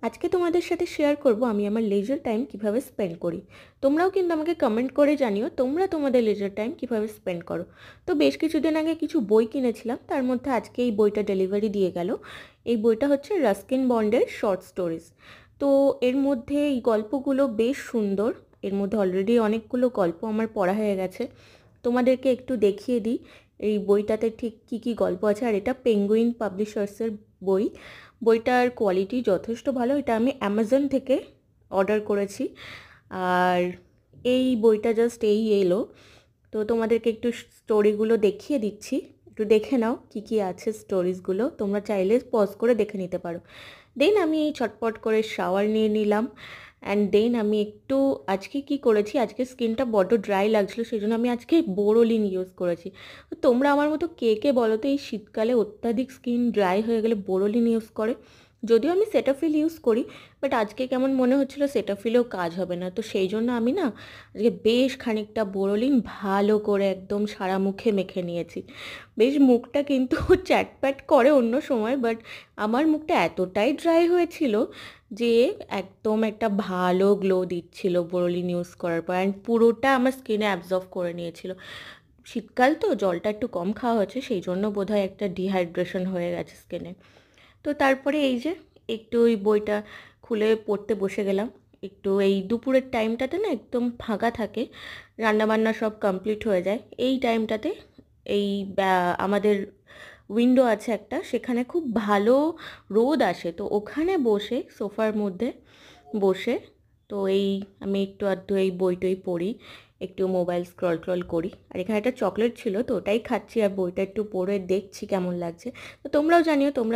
আজকে তোমাদের সাথে শেয়ার করব আমি আমার লেজার টাইম কিভাবে স্পেন্ড করি। তোমরাও কিন্তু আমাকে কমেন্ট করে জানিও তোমরা তোমাদের লেজার টাইম কিভাবে স্পেন্ড করো। তো বেশ কিছুদিন আগে কিছু বই কিনেছিলাম, তার মধ্যে আজকে এই বইটা ডেলিভারি দিয়ে গেল। এই বইটা হচ্ছে রাস্কিন বন্ডের শর্ট স্টোরিজ। তো এর মধ্যে এই গল্পগুলো বেশ সুন্দর। এর মধ্যে অলরেডি অনেকগুলো গল্প আমার পড়া হয়ে গেছে। তোমাদেরকে একটু দেখিয়ে দিই এই বইটাতে ঠিক কী কী গল্প আছে। আর এটা পেঙ্গুইন পাবলিশার্সের বই। বইটার কোয়ালিটি যথেষ্ট ভালো। এটা আমি অ্যামাজন থেকে অর্ডার করেছি। আর এই বইটা জাস্ট এলো। তো তোমাদেরকে একটু স্টোরিগুলো দেখিয়ে দিচ্ছি, একটু দেখে নাও কী কী আছে স্টোরিজগুলো। তোমরা চাইলে পজ করে দেখে নিতে পারো। দেন আমি ছটপট করে শাওয়ার নিয়ে নিলাম। অ্যান্ড দেন আমি একটু আজকে কি করেছি, আজকে স্কিনটা বড্ড ড্রাই লাগছিলো, সেই জন্য আমি আজকে বোরোলিন ইউজ করেছি। তো তোমরা আমার মতো কে কে বলো তো এই শীতকালে অত্যাধিক স্কিন ড্রাই হয়ে গেলে বোরোলিন ইউজ করে। যদিও আমি সেটাফিল ইউজ করি, বাট আজকে কেমন মনে হচ্ছিলো সেটাফিলেও কাজ হবে না, তো সেই জন্য আমি না আজকে বেশ খানিকটা বোরোলিন ভালো করে একদম সারা মুখে মেখে নিয়েছি। বেশ মুখটা কিন্তু চ্যাটপ্যাট করে অন্য সময়, বাট আমার মুখটা এতটাই ড্রাই হয়েছিল যে একদম একটা ভালো গ্লো দিচ্ছিল বোরোলিন ইউজ করার পর। অ্যান্ড পুরোটা আমার স্কিনে অ্যাবজর্ব করে নিয়েছিল। শীতকাল তো জলটা একটু কম খাওয়া হচ্ছে, সেই জন্য বোধহয় একটা ডিহাইড্রেশন হয়ে গেছে স্কিনে। তো তারপরে এই যে একটু ওই বইটা খুলে পড়তে বসে গেলাম। একটু এই দুপুরের টাইমটাতে না একদম ফাঁকা থাকে, রান্নাবান্না সব কমপ্লিট হয়ে যায় এই টাইমটাতে। এই আমাদের উইন্ডো আছে একটা, সেখানে খুব ভালো রোদ আসে, তো ওখানে বসে সোফার মধ্যে বসে তো এই আমি একটু আধটু এই বইটই পড়ি, একটু মোবাইল স্ক্রল ট্রল করি। আর এখানে একটা চকলেট ছিল, তো ওটাই খাচ্ছি আর বইটা একটু পড়ে দেখছি কেমন লাগছে। তো তোমরাও জানিও তোমরা